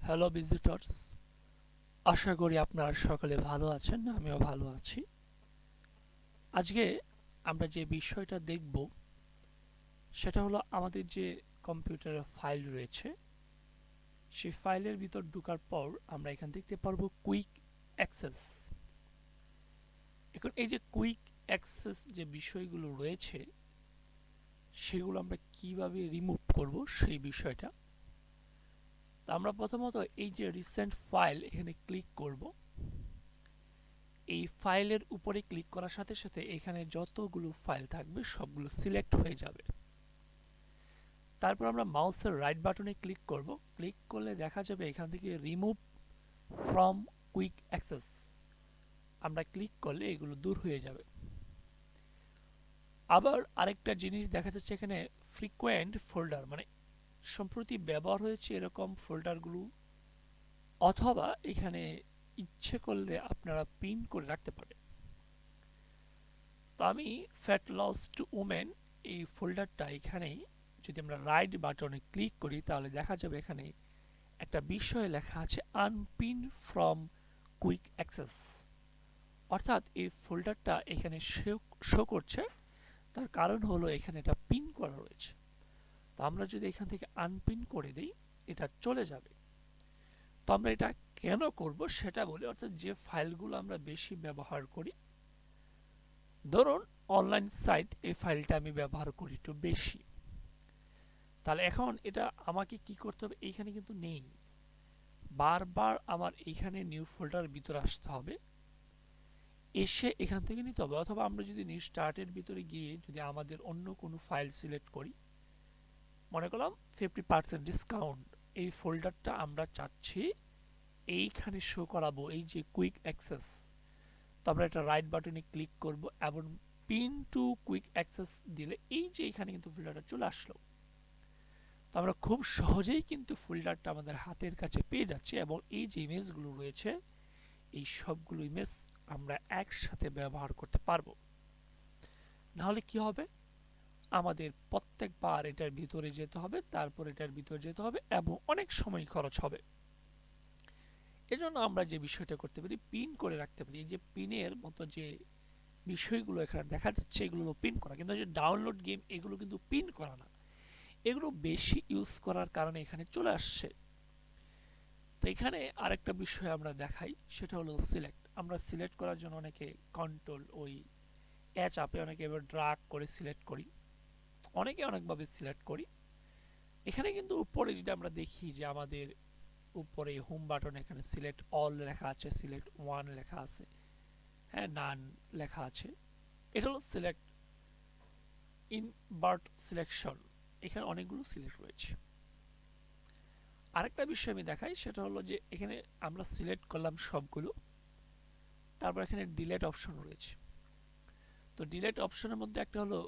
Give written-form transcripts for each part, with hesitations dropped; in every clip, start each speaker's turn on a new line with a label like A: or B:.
A: Hello visitors, আশা করি আপনারা সকলে ভালো আছেন। আমিও ভালো আছি। আজকে আমরা যে বিষয়টা দেখব সেটা হলো আমাদের যে কম্পিউটারে ফাইল রয়েছে, সেই ফাইলের ভিতর ঢোকার পর আমরা এখান দেখতে পারবো কুইক অ্যাক্সেস। এখন এই যে কুইক অ্যাক্সেস যে বিষয়গুলো রয়েছে সেগুলো আমরা কিভাবে রিমুভ করব সেই বিষয়টা। তো আমরা প্রথমত এই যে রিসেন্ট ফাইল এখানে ক্লিক করব। এই ফাইলের উপরে ক্লিক করার সাথে সাথে এখানে যতগুলো ফাইল থাকবে সবগুলো সিলেক্ট হয়ে যাবে। তারপর আমরা মাউসের রাইট বাটনে ক্লিক করব। ক্লিক করলে দেখা যাবে এখান থেকে রিমুভ ফ্রম কুইক অ্যাক্সেস আমরা ক্লিক করলে এগুলো দূর হয়ে যাবে। আবার আরেকটা জিনিস দেখা যাচ্ছে এখানে ফ্রিকোয়েন্ট ফোল্ডার, মানে সম্প্রতি ব্যবহার হয়েছে এরকম ফোল্ডারগুলো, অথবা এখানে ইচ্ছে করলে আপনারা পিন করে রাখতে পারেন। তো আমি ফ্যাট লস টু ওমেন এই ফোল্ডারটা এখানেই যদি আমরা রাইট বাটনে ক্লিক করি তাহলে দেখা যাবে এখানে একটা বিষয় লেখা আছে আনপিন ফ্রম কুইক অ্যাক্সেস, অর্থাৎ এই ফোল্ডারটা এখানে শো করছে। তার কারণ হলো এখানে এটা পিন করা রয়েছে। তো আমরা যদি এখান থেকে আনপিন করে দিই এটা চলে যাবে। তো আমরা এটা কেন করব সেটা বলি, অর্থাৎ যে ফাইলগুলো আমরা বেশি ব্যবহার করি, ধরুন অনলাইন সাইট, এই ফাইলটা আমি ব্যবহার করি একটু বেশি, তাহলে এখন এটা আমাকে কি করতে হবে, এইখানে কিন্তু নেই, বারবার আমার এইখানে নিউ ফোল্ডার ভিতরে আসতে হবে, এসে এখান থেকে নিতে হবে। অথবা আমরা যদি নিউ স্টার্টের ভিতরে গিয়ে যদি আমাদের অন্য কোনো ফাইল সিলেক্ট করি, মনে করলাম 50% ডিসকাউন্ট, এই ফোল্ডারটা আমরা চাচ্ছি এইখানে শো করাবো, এই যে কুইক অ্যাক্সেস। তো আমরা এটা রাইট বাটনে ক্লিক করব এবং পিন টু কুইক অ্যাক্সেস দিলে এই যে এখানে কিন্তু ফোল্ডারটা চলে আসলো। তো আমরা খুব সহজেই কিন্তু ফোল্ডারটা আমাদের হাতের কাছে পেয়ে যাচ্ছি এবং এই যে ইমেজগুলো রয়েছে এই সবগুলো ইমেজ আমরা একসাথে ব্যবহার করতে পারবো। নাহলে কি হবে, আমাদের প্রত্যেকবার এটার ভিতরে যেতে হবে, তারপর এটার ভিতরে যেতে হবে এবং অনেক সময় খরচ হবে। এজন্য আমরা যে বিষয়টা করতে পারি, পিন করে রাখতে পারি। এই যে পিনের মতো যে বিষয়গুলো এখানে দেখা যাচ্ছে এগুলো পিন করা, কিন্তু যে ডাউনলোড গেম এগুলো কিন্তু পিন করা না, এগুলো বেশি ইউজ করার কারণে এখানে চলে আসছে। তো এখানে আরেকটা বিষয় আমরা দেখাই, সেটা হলো সিলেক্ট। আমরা সিলেক্ট করার জন্য অনেকে কন্ট্রোল ওই চাপে, অনেকে এবার ড্রাগ করে সিলেক্ট করি, অনেকে অনেকভাবে সিলেক্ট করি। এখানে কিন্তু উপরে যদি আমরা দেখি যে আমাদের উপরে হোম বাটন এখানে সিলেক্ট অল লেখা আছে, সিলেক্ট ওয়ান লেখা আছে, হ্যাঁ নান লেখা আছে, এটা হলো সিলেক্ট ইনভার্ট সিলেকশন। এখানে অনেকগুলো সিলেক্ট রয়েছে। আরেকটা বিষয় আমি দেখাই, সেটা হলো যে এখানে আমরা সিলেক্ট করলাম সবগুলো, তারপর এখানে ডিলেট অপশন রয়েছে। তো ডিলেট অপশনের মধ্যে একটা হলো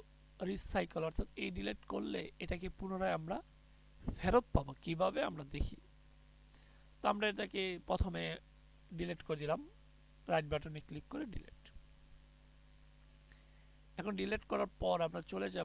A: রিসাইকেল, অর্থাৎ এই ডিলেট করলে এটাকে পুনরায় আমরা ফেরত পাবো কিভাবে আমরা দেখি। তো আমরা এটাকে প্রথমে ডিলেট করে দিলাম, রাইট বাটনে ক্লিক করে ডিলেট। এখন ডিলেট করার পর আমরা চলে যাব